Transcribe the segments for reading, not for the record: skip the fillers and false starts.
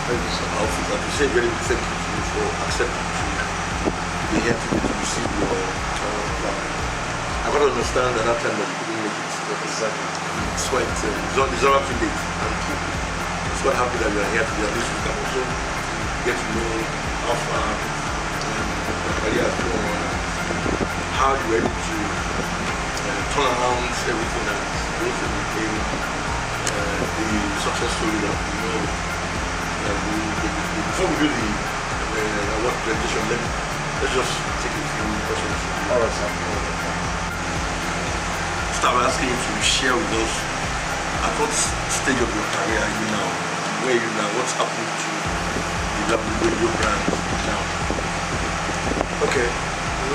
Thank you, sir. outfit. And to say very big thank you to you for accepting to be here today to receive your I got to understand at that time that you couldn't make it. Exactly. It's why it's all up to date. And I'm quite happy that you are here today. At least we can also get to know how far your career has gone, how you were able to turn around everything and go to became the success story that we know. Before we do the what presentation, let's just take a few questions. All right, sir. Start by asking you to share with us at what stage of your career are you now? Where are you now? What's happening to the Gbenjo brand now? Okay,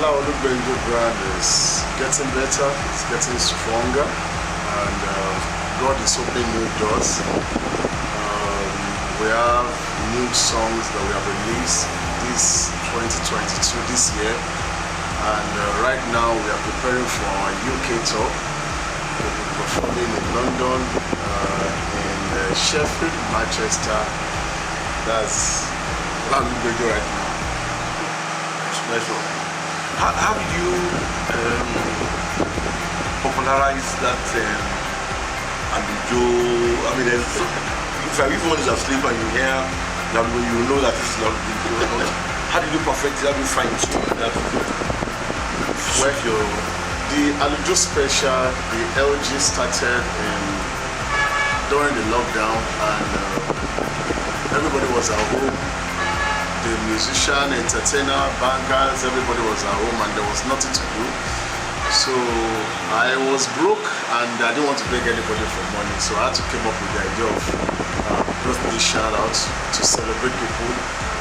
Laolu Gbenjo brand is getting better, it's getting stronger, and God is opening new doors. We have new songs that we have released this 2022 this year, and right now we are preparing for our UK tour. We'll be performing in London, in Sheffield, Manchester. That's Laolu Gbenjo right now. Nice one. How did you popularize that Alujo? I mean, if everyone is asleep and you hear that, you know that this is not Gbenjo. How did you perfect it? How did you fine tune that? Well, the Alujo special, the LG started during the lockdown, and everybody was at home. The musician, entertainer, bankers, everybody was at home and there was nothing to do. So I was broke and I didn't want to beg anybody for money. So I had to come up with the idea of birthday shout outs to celebrate people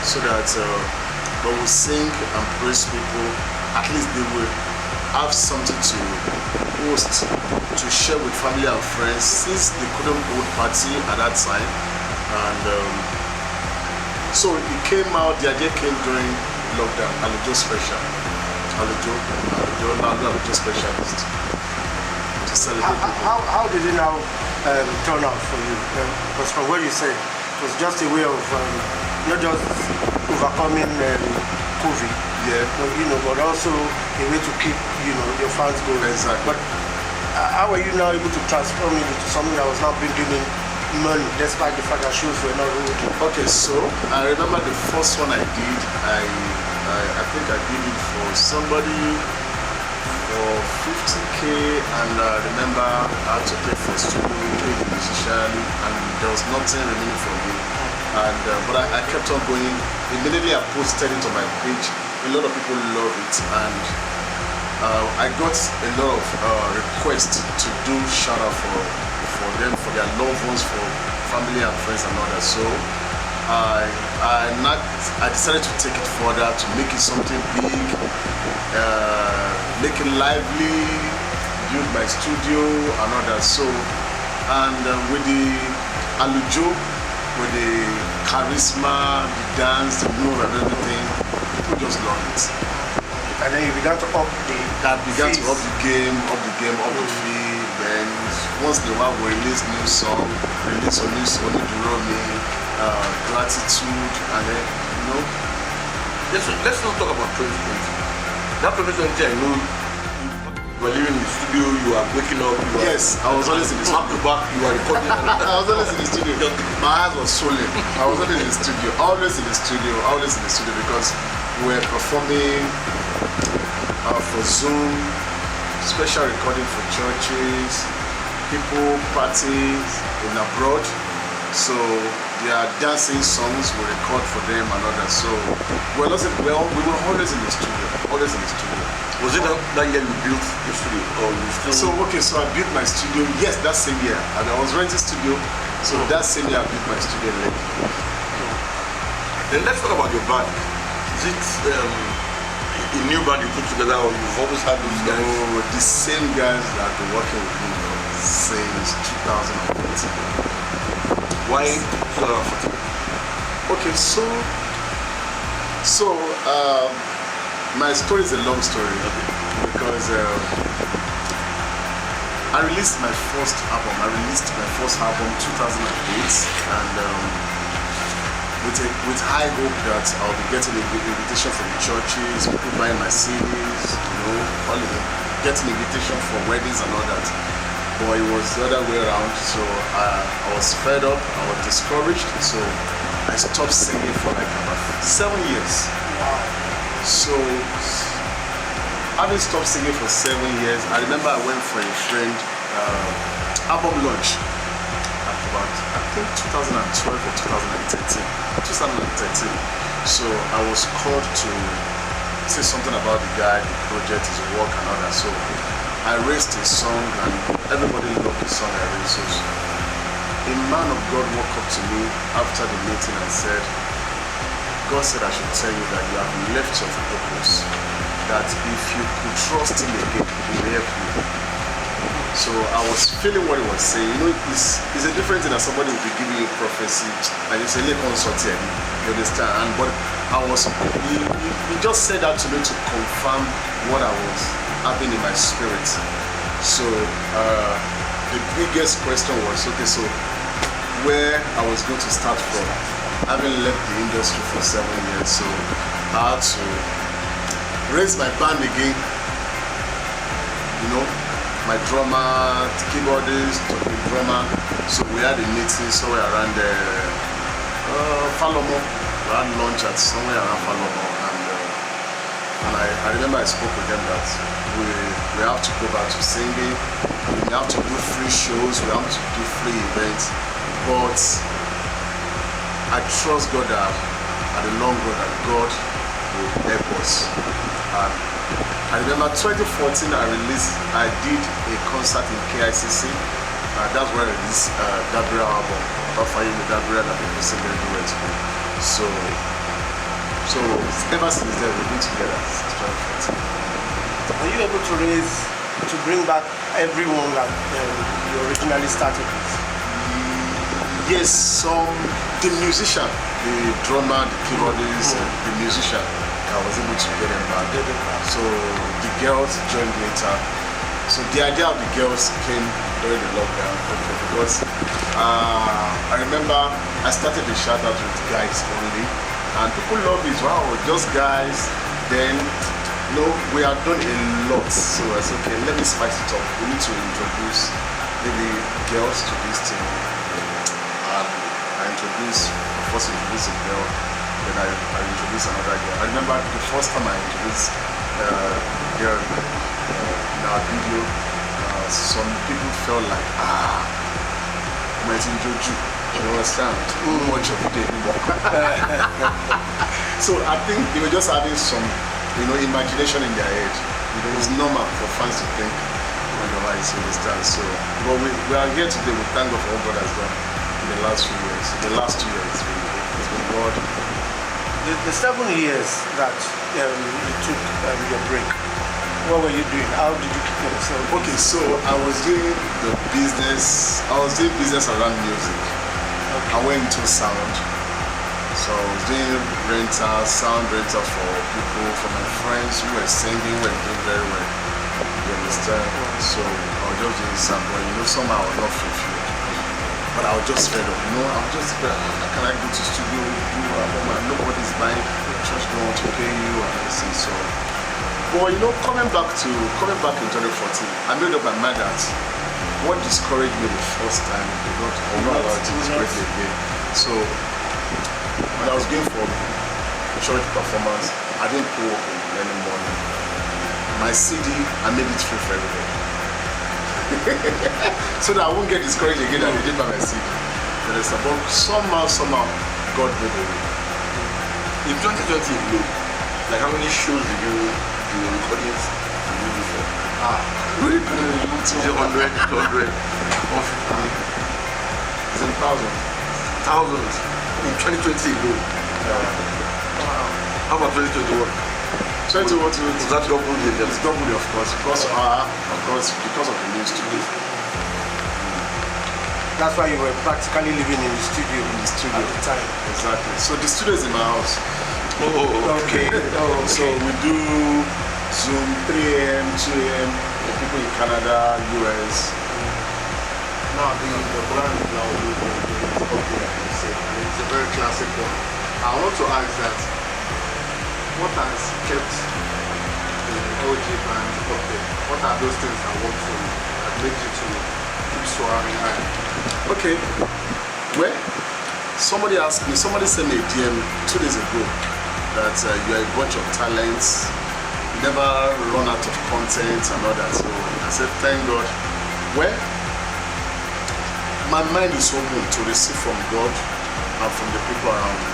so that when we sing and praise people, at least they will have something to host, to share with family and friends, since they couldn't hold party at that time. And so it came out, the idea came during lockdown, Alujo special. Alujo specialist. To celebrate people. How did it now turn out for you? Because from what you said, it was just a way of not just overcoming COVID, but also a way to keep your fans going. Exactly. But how are you now able to transform it into something that was not bringing in money, despite the fact that shows were not really? Okay, so I remember the first one I did. I think I did it for somebody for 50k, and I remember I had to pay for studio, pay the musician, and there was nothing remaining for me. And but I kept on going. Immediately I posted it on my page. A lot of people love it, and I got a lot of requests to do shout out for them, for their loved ones, for family and friends and others. So I decided to take it further, to make it something big, make it lively, build my studio and others. So, and with the Alujo, with the charisma, the dance, the move and everything, people just love it. And then you began to up the game, up the fee. Then once in a while we release new song, release a new song, gratitude, and then Let's not talk about 2020. That 2020, I know you were living in the studio, you are waking up. Yes, I was always in the studio. Back to back, you are recording. I was always in the studio. My eyes was swollen. I was always in the studio, because we were performing for Zoom, special recording for churches, people, parties in abroad. So their dancing songs we record for them and others. So we were always in the studio. Was it that year you built your studio, or you still? So I built my studio. Yes, that same year, and I was renting studio. So that same year I built my studio. Then let's talk about your band. Is it a new band you put together, or you've always had those guys? No, the same guys that have been working with me since 2014. Why 2014? Okay, so my story is a long story, because I released my first album. 2008, and with high hope that I'll be getting an invitation from the churches, people buying my CDs, all of them, getting invitation for weddings and all that. But it was the other way around. So I was fed up, I was discouraged. So I stopped singing for like about 7 years. Wow. So having stopped singing for 7 years, I remember I went for a friend album launch at about, I think 2012 or 2013. So I was called to say something about the guy, the project, his work and all that. So I raised his song and everybody loved the song I raised. So a man of God walked up to me after the meeting and said, God said I should tell you that you have left your purpose, that if you could trust him again, he will help you. So I was feeling what he was saying. It's a different thing that somebody will be giving you a prophecy and you say, "Let consult here." You understand? But he just said that to me to confirm what I was having in my spirit. So the biggest question was, okay, so where I was going to start from, having left the industry for 7 years. So I had to raise my band again. My drummer, the keyboardist, the drummer. So we had a meeting somewhere around Falomo. We had lunch at somewhere around Falomo, and I remember I spoke with them that we have to go back to singing. We have to do free shows. We have to do free events. But I trust God that at the long run that God will help us. I remember 2014 I did a concert in KICC. That's where I released Gabriel album, Fire with Gabriel, that people sing everywhere to me. So ever since then we've been together since 2014. Are you able to bring back everyone that you originally started with? Yes, the musician, the drummer, the keyboardist, the musician, I was able to get them back. So the girls joined later. So the idea of the girls came during the lockdown because I remember I started the shout out with guys only, and people love it. Wow, just guys. Then we have done a lot. So I said, okay, let me spice it up. We need to introduce maybe girls to this team. I introduced a girl. Then I introduced another girl. I remember the first time I introduced a girl in our video, some people felt like, Martin Joju, you understand? Much of it anymore. So I think they were just having some, imagination in their head. It's normal for fans to think, otherwise, you understand? So, but we are here today. We thank God for what God has done in the last few years. The last 2 years, it's been God. The 7 years that you took your break, what were you doing? How did you keep yourself? Okay, so I was doing business around music. Okay. I went into sound. So I was doing sound rental for people, for my friends who were singing, were doing very well. You understand? So I was just doing sound, but somehow I was not fulfilled. But I was just fed up, I was just fed up. How can I go to studio, do album, and nobody's buying, the church don't want to pay you and everything. So, but coming back in 2014, I made up my mind that what discouraged me the first time, I will not allow it to discourage me again. So when I was going for church performance, I didn't pay work in any morning. My CD, I made it free for everybody. So that I won't get discouraged again and they didn't buy my CD. But somehow, God made a way. In 2020, like how many shows did you do recordings do before? Really? Is it 100, 200, 150? It's in thousands. Thousands. In 2020 alone. How about 2021? 2021 was that double the It's double, of course, because of the new studio. That's why you were practically living in the studio at the time. Exactly. So the studio is in my house. Okay. So we do Zoom 3 a.m., 2 a.m. for people in Canada, US. Now the brand Laolu is okay, I can say. It's a very classic one. I want to ask that, what has kept the LG band up there? What are those things that work for you, that make you to keep soaring high? Okay. Well, somebody sent me a DM 2 days ago that you are a bunch of talents, you never run out of content and all that. So I said, thank God. Well, my mind is open to receive from God and from the people around me.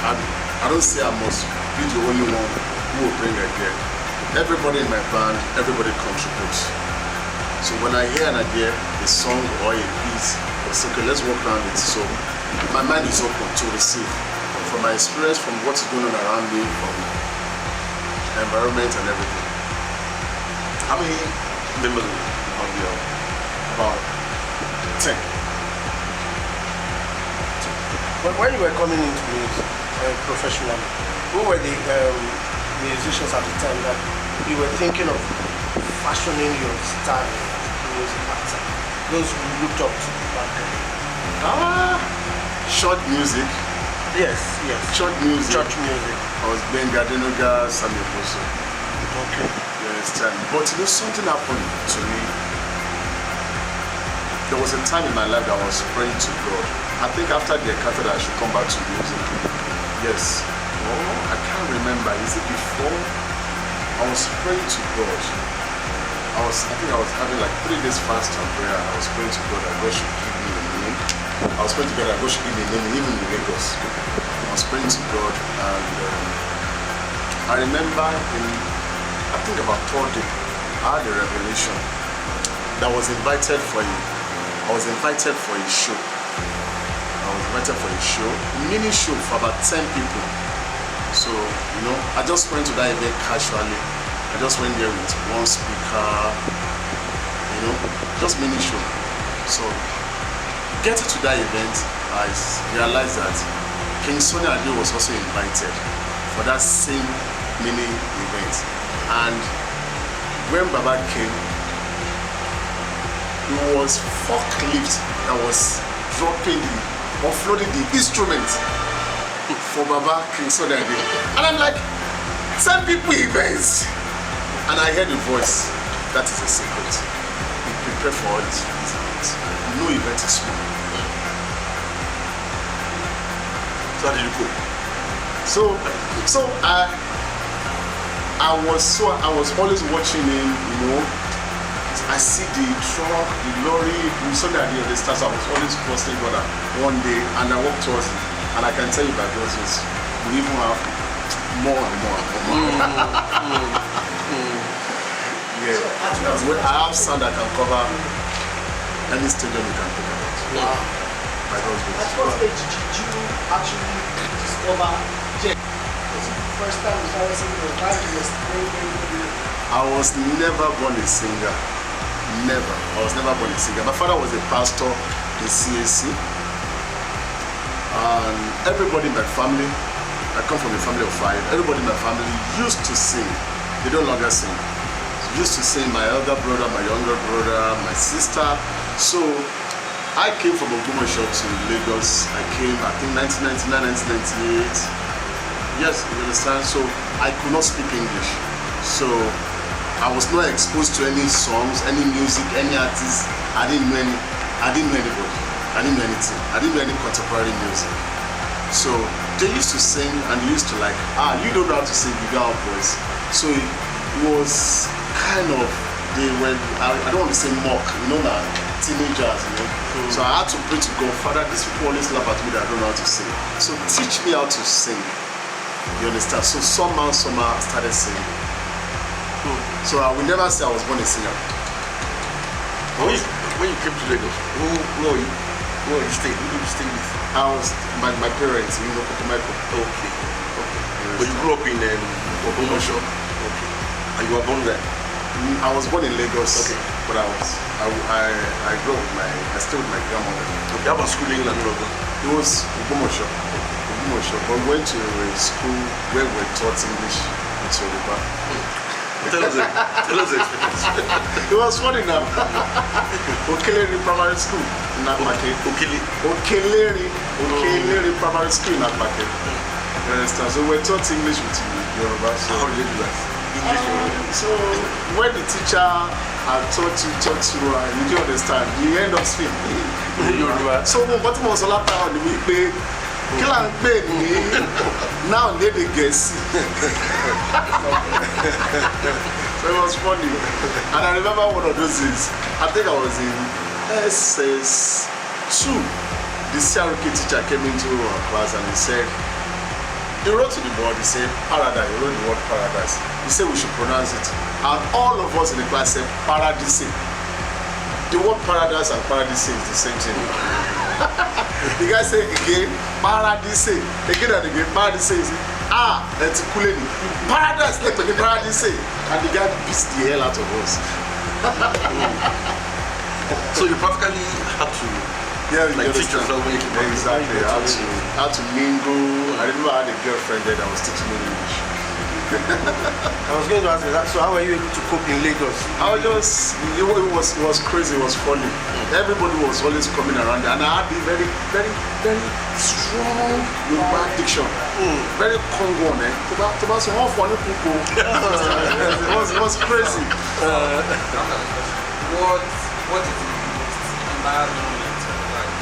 I don't say I must be the only one who will bring idea. Everybody in my band, everybody contributes. So when I hear an idea, a song or a beat, I say, okay, let's work around it. So my mind is open to receive from my experience, from what is going on around me, from the environment and everything. How many members of your About 10. When you were coming into music professionally, who were the musicians at the time that you were thinking of fashioning your style of music after? Those you looked up to back then? Short music. Yes. Church music. Church music. I was Gbenjo, Samuel Boso. Okay. You understand? But you know, something happened to me. There was a time in my life that I was praying to God. I think after the encounter that I should come back to music. Yes. Oh, I can't remember. Is it before? I was praying to God. I think I was having like 3 days fast and prayer. I was praying to God that God should give me a name. I was praying to God that God should give me a name, even in Lagos. I was praying to God, and I remember I think about 3rd day, I had a revelation that I was invited for a show. Mini show for about 10 people. So, you know, I just went to that event casually. I just went there with one speaker, you know, just mini show. So, getting to that event, I realized that King Sunny Ade was also invited for that same mini event. And when Baba came, it was forklift that was offloading the instrument for Baba King Sunny Ade. And I'm like, 10 people events. And I heard a voice, that is a secret. Be prepared for all these events. No event is small. So how did you go? So I was always watching him, you know. I see the truck, the lorry, we saw that the stars. I was always crossing God one day, and I walked towards him. And I can tell you by God's grace, we even have more and more. Yeah. I have sound that can cover any stadium you can think about. Wow. By God's grace. At what age did you actually discover J? Was it the first time you started singing or while you were very I was never born a singer. Never. I was never born a singer. My father was a pastor in CAC. And everybody in my family, I come from a family of 5. Everybody in my family used to sing. They don't longer sing. Used to sing, my elder brother, my younger brother, my sister. So I came from Gbenjo to Lagos. I came, I think 1999, 1998. Yes, you understand? So I could not speak English. So I was not exposed to any songs, any music, any artists. I didn't know anybody. I didn't know anything. I didn't know any contemporary music. So they used to sing and they used to like, you don't know how to sing, you got a voice. So it was kind of, I don't want to say mock, you know, like teenagers, you know. So I had to pray to God, Father, these people always laugh at me that I don't know how to sing. So teach me how to sing. You understand? So somehow I started singing. So I will never say I was born a singer. When you came to Lagos, who are you staying? Who did you stay with? I was my parents, you know, Michael. Okay. But you grew up in Gbenjo. Okay. And you were born there? I was born in Lagos. Okay. But I grew up I stayed with my grandmother. Okay. How about schooling and all of that? It was Gbenjo. But we went to a school where we were taught English and Yoruba. Tell us the experience. It was funny now. We came in primary school. in Akpake. Okeleri Primary School in Akpake. You understand? So we're taught English with Yoruba. So how did you do that? English Yoruba. So when the teacher had taught you, you do understand, you end up speaking Yoruba. So what was all that on the week? Kill and pay me now lady guess. So it was funny. And I remember one of those days, I think I was in SS2. The CRK teacher came into our class and he said, he wrote to the board, he said, paradise, he wrote the word paradise. He said we should pronounce it. And all of us in the class said paradise. The word paradise and paradise is the same thing. The guy said again, paradise. Again and again, paradise. That's cool. Paradise, like the paradise. And the guy beats the hell out of us. So you practically had to teach yourself when you came. Exactly. I had to mingle. I remember I had a girlfriend there that was teaching me English. I was going to ask you that. So how were you able to cope in Lagos? I was just, it was crazy, it was funny. Everybody was always coming around and I had a very, very, very strong Yoruba diction. Very Congo, eh? To buy some funny people. It was crazy. What is the environment like?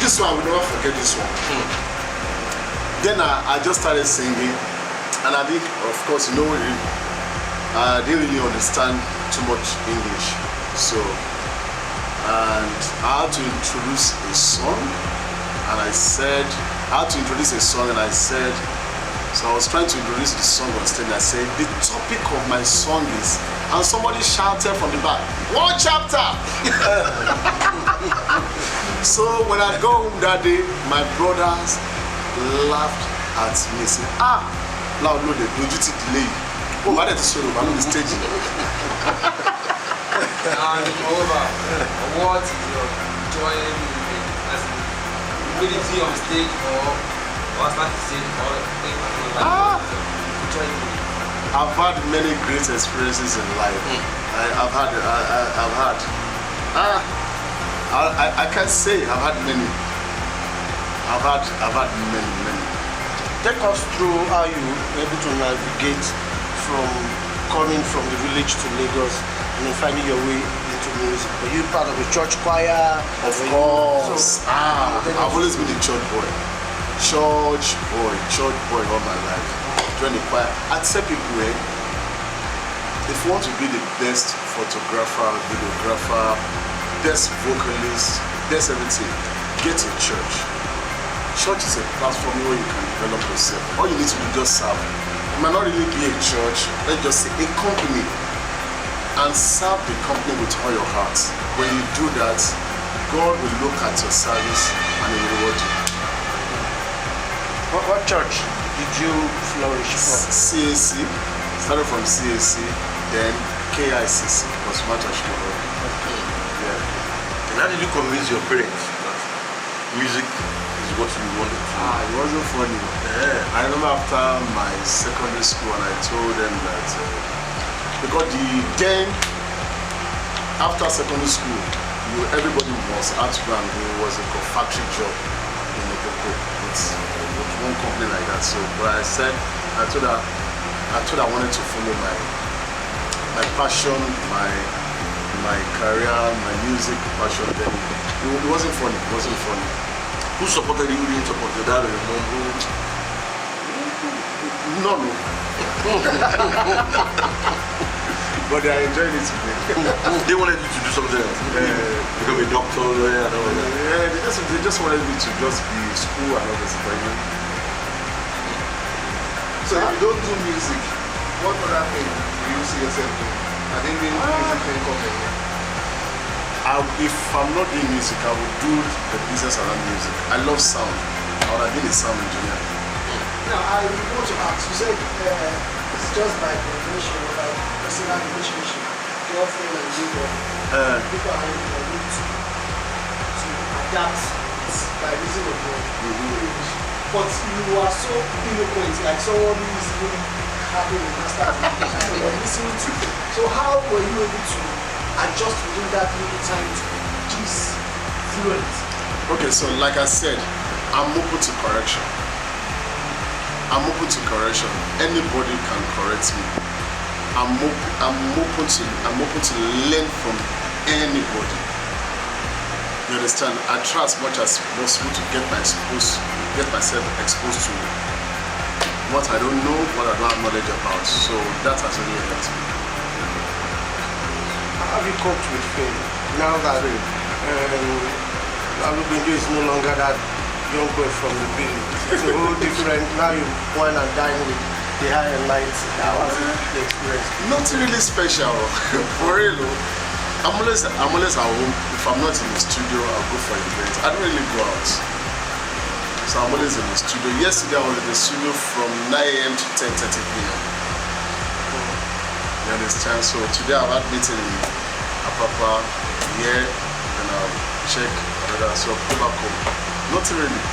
This one, I will never forget this one. Then I just started singing, and I think, of course, I didn't really understand too much English. So, and I had to introduce a song, and I said, so I was trying to introduce the song on stage, and I said, the topic of my song is, and somebody shouted from the back, one chapter! So when I go home that day, my brothers laughed at me, said, Laolu, they do you delay. Oh, why did you show up on the stage? And moreover, what is your joy as ability on stage or start to sing or I've had many great experiences in life. I can't say I've had many. I've had many. Take us through how you were able to navigate from coming from the village to Lagos and then finding your way into music. Were you part of a church choir? Of course. I've always been a church boy. Church boy all my life. Join the choir. I'd tell people, if you want to be the best photographer, videographer, best vocalist, best everything, get a church. Church is a platform where you can develop yourself. All you need to do is just serve. It might not really be a church, let's just say a company, and serve the company with all your heart. When you do that, God will look at your service and He will reward you. What church did you flourish from? CAC, started from CAC, then KICC, was much as Yeah. And how did you convince your parents that music is what you wanted to do? It wasn't funny. Yeah. I remember after my secondary school, and I told them that because then after secondary school, everybody was out to go and do was a factory job in the Boko. It's one company like that. So, but I told her I wanted to follow my passion, my career, my music passion. Then it wasn't funny. It wasn't funny. Who supported you? Who didn't support your dad or your mom? No. But I enjoyed it today. They wanted you to do something else. Become a doctor, lawyer, and all that. Yeah, they just wanted me to just be school and all this. So if you don't do music, what other thing do you see yourself doing? I think the music thing coming here. If I'm not doing music, I would do the business around music. I love sound. I would have been a sound engineer. Now, I want to ask, you said it's just by coordination or by personal relationship, girlfriend and neighbor. People are able to adapt by reason of God. But you are so eloquent, like someone who is really having a master's in listening to. So how were you able to just within that little time to just fluent? Okay, so like I said, I'm open to correction. Anybody can correct me. I'm open to learn from anybody. You understand? I try as much as possible to get myself exposed to what I don't know, what I don't have knowledge about. So that has really helped me. How have you coped with fame now that Gbenjo is no longer that young boy from the village? It's a whole different. Now you wine and dine with the high and lights. How was the experience? Nothing really special, for real. I'm always at home. If I'm not in the studio, I'll go for events. I don't really go out. So I'm always in the studio. Yesterday I was in the studio from 9 a.m. to 10:30 p.m. You understand? So today I've had meeting in Apapa here, and I'll check whether so go back home. Nothing really.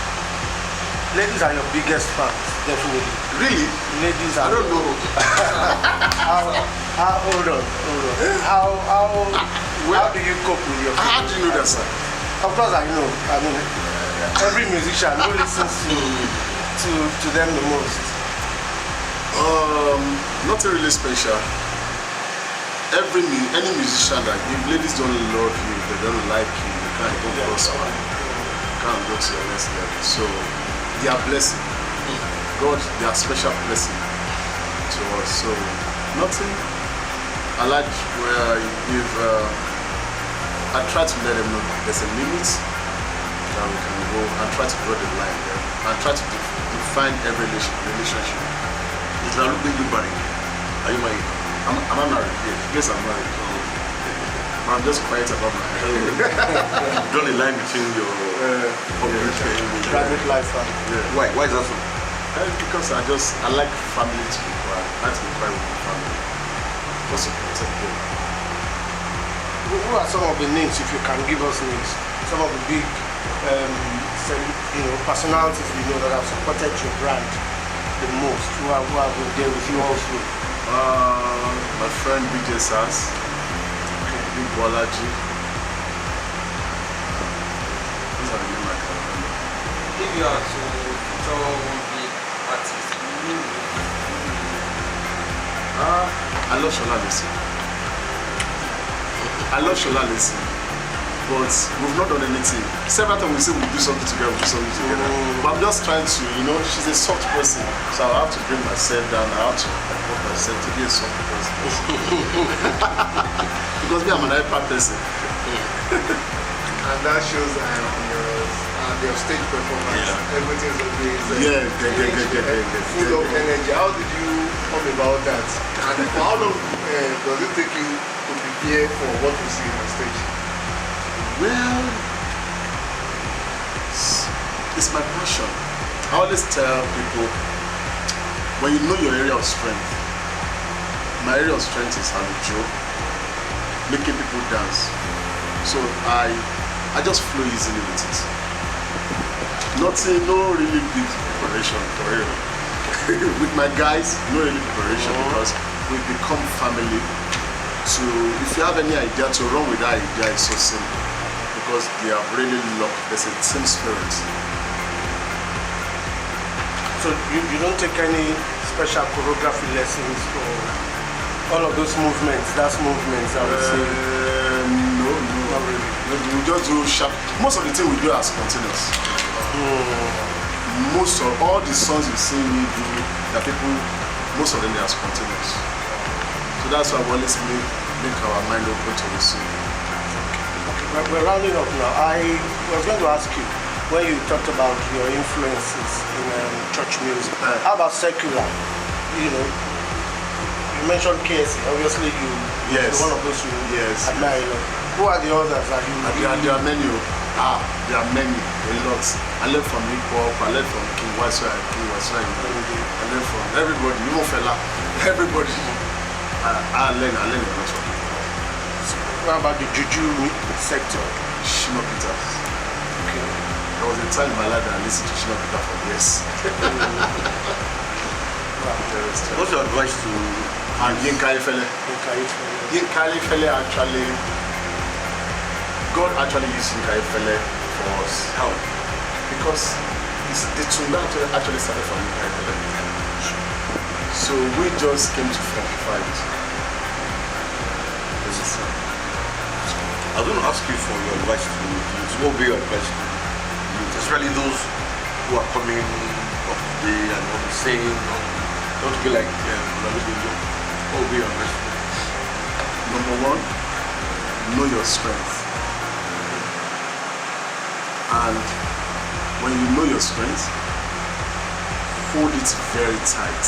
Ladies are your biggest fans, definitely. Really? Ladies are. I don't know. Hold on. How do you cope with your How do you know that, sir? Of course I know. I mean, every musician who listens to them the most. Nothing really special. Any musician that if ladies don't love you, they don't like you, you can't go prosper. You can't go to your next level. So they are blessing. God, they are special blessing to us. So nothing. I like where if I try to let them know there's a limit that we can go and try to draw the line there and try to define every relationship. Is Laolu Gbenjo married? Are you married? I'm not married. Yes, I'm married. I'm just quiet about my Draw the line between your public and Private life. Why? Why is that so? Because I like family to be quiet. I like to be quiet with my family. Just to protect them. Who are some of the names, if you can give us names? Some of the big personalities we know that have supported your brand the most, who have been there with you also? My friend BJ Sass, Big Bolaji. Those are the names I can remember. If you are to feature one big artist, I love Shola Listen. But we've not done anything. Several times we say we'll do something together, But I'm just trying to, she's a soft person. So I have to bring myself down, I have to comport myself to be a soft person. Because me, I'm an hyper person. And that shows on your stage performance. Everything's always full of energy. How did you come about that? And for how long does it take you to prepare for what we see on stage? Well, it's my passion. I always tell people, when you know your area of strength, my area of strength is Alujo, making people dance. So I just flow easily with it. No really big preparation for real. With my guys, no really preparation because we become family. So if you have any idea to run with that idea, it's so simple. Because they are really locked. There's a team spirit. So you don't take any special choreography lessons for all of those movements? That's movements, I would say. No, not really. We just do sharp. Most of the things we do are spontaneous. Most of all the songs you see me do, most of them they are spontaneous. So that's why we always make our mind open to receive. We're rounding up now. I was going to ask you, when you talked about your influences in church music, how about secular? You mentioned KSC. Obviously, you're one of those you admire. Who are the others that you? There are many. There are many. A lot. I learned from hip hop. I learned from King Waswa. I learned from everybody. Even fella. Everybody. I learned a lot from people. What about the juju sector? Shino Peters. Okay. There was a time in my life that I listened to Shino Peters for years. What's your advice to Yinka Ifele? Yinka Ifele actually God actually used Yinka Ayefele for us. How? Because the tune actually started from Yinka Ayefele. So we just came to fructify it. I was going to ask you for your advice to youth. What would be your advice to youth, especially those who are coming up today and want to say, not to be like Laolu Gbenjo. What would be your advice to them? Number one, know your strength. And when you know your strength, hold it very tight.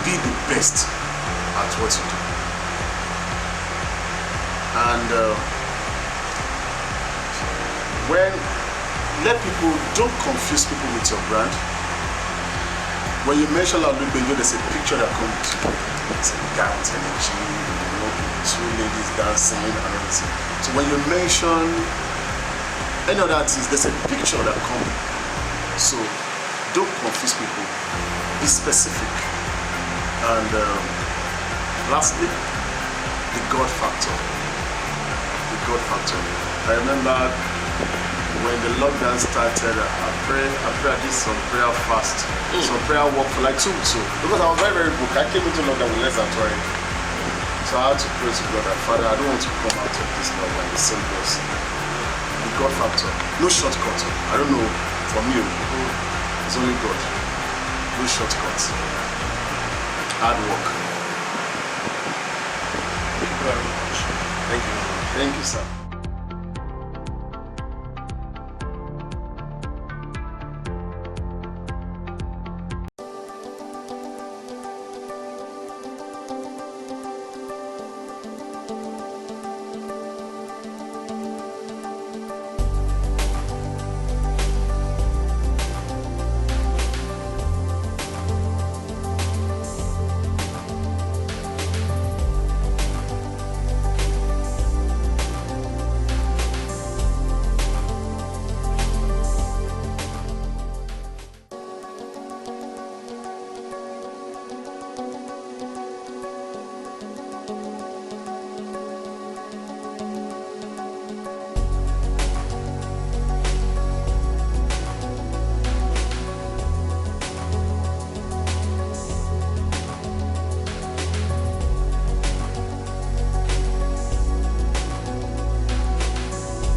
Be the best at what you do. And let people, don't confuse people with your brand. When you mention Laolu Gbenjo, there's a picture that comes with you. It's a guy with energy, two ladies dancing and everything. So when you mention any other artist, there's a picture that comes. So don't confuse people. Be specific. And lastly, the God factor. The God factor. I remember when the lockdown started, I did some prayer fast, some prayer walk for like 2 weeks. Because I was very, very broke. I came into lockdown with less than 20. So I had to pray to God that, Father, I don't want to come out of this lockdown the same person. The God factor. No shortcut. I don't know, from you. It's only God. No shortcuts. Hard work. Thank you very much. Thank you. Thank you, sir.